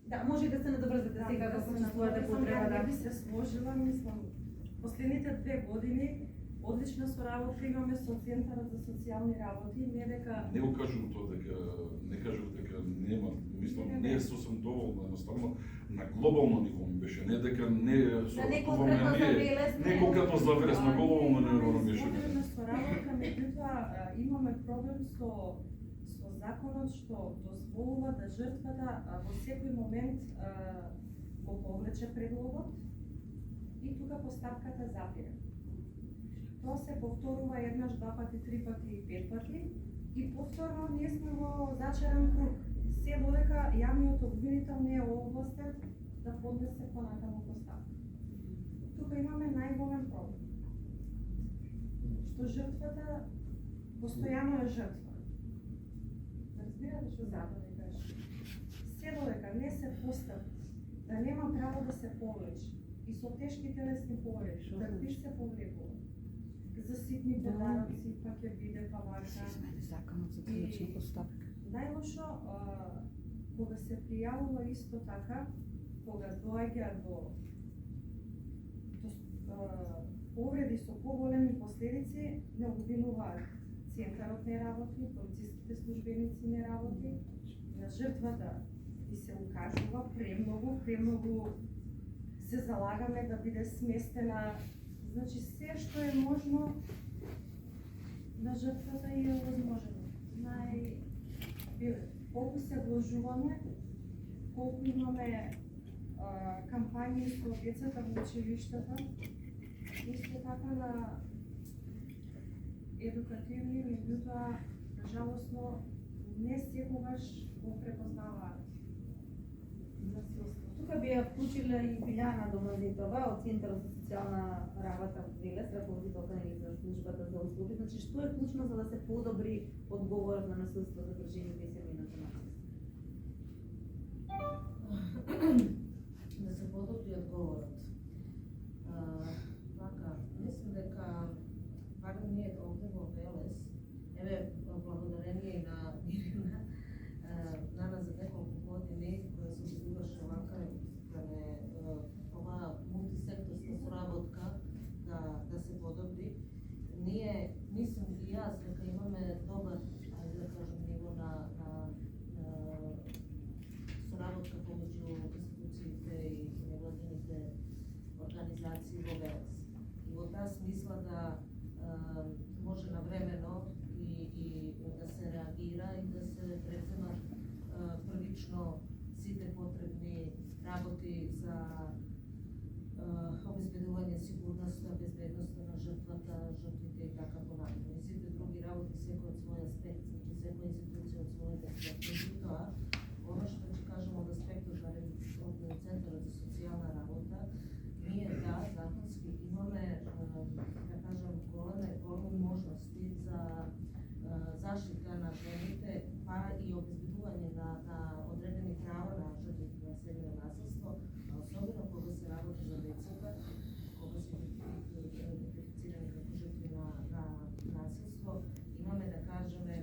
Да, може да се надоврзате сега да почувствувате потреба да би се сложила, мислам, последните 2 години одлична соработка имаме со Центарот за социјални работи, не дека Не го кажувам тоа дека нема, мислам не е сосем доволно, едноставно на глобално ниво ми беше, не дека не соработуваме не конкретно за Велес, на глобално ниво ми беше. Имаме соработка, меѓутоа имаме проблем со законот што дозволува да жртвата во секој момент го повлече предлогот и тука постапката запира. Тоа се повторува еднаш, 2 пати, 3 пати и 5 пати и повторно ние сме во зачаран круг. Се додека јавниот обвинител не е овластен да поднесе понатаму постапка. Тука имаме најголем проблем. Што жртвата постојано е жртва. Разбирате што забава да кажа? Се додека не се постапи, да нема право да се повлечи и со тешки телесни повреди, да би се повредува. За ситни подароци, па ќе биде па вака. Законот за прилична постапка. Најлошо, кога се пријавува исто така, кога доаѓа до повреди со поголеми последици, не обвинуваат. Центарот не работи, полициските службеници не работи, на жртвата и се укажува премногу се залагаме да биде сместена. Значи се што е можно на жртвата и е возможно. Колку се вложуваме, колку имаме кампањи со децата во училиштата, исто така на едукативни, меѓутоа, жалосно, не секогаш го препознаваат насилство. Тука би ја вклучила и Билјана Домазитова од Центарот за социјална работа во Велес, раководителка за службата за услуги. Значи, што е клучно за да се подобри одговорот на насилство за жените и семејното насилство? Да се подобри одговорот. Мислам дека барем ние овде во Велес, еве благодарение и на Мирина, на нас за неколку години која се обидуваше вака да не ова мултисекторска соработка да се подобри. Ние, мислам и јас дека имаме добар, ајде да кажем, ниво на соработка помеѓу институциите и невладините организации во Велес. И во таа смисла да може навремено и да се реагира и да се предземат првично сите потребни работи за обезбедување сигурноста, безбедноста на жртвата, жртвите и така понатаму. И сите други работи секој од свој аспект, значи секоја институција од својот аспект. Меѓутоа, оно што ќе кажем од аспектот на Центарот за социјална работа, ние законски имаме, да кажем, големи можности за заштита на жените, па и обезбедување на одредени права на жртвите на семејно насилство, а особено кога се работи за децата, кога се идентифицирани како жртви на насилство, имаме, да кажеме,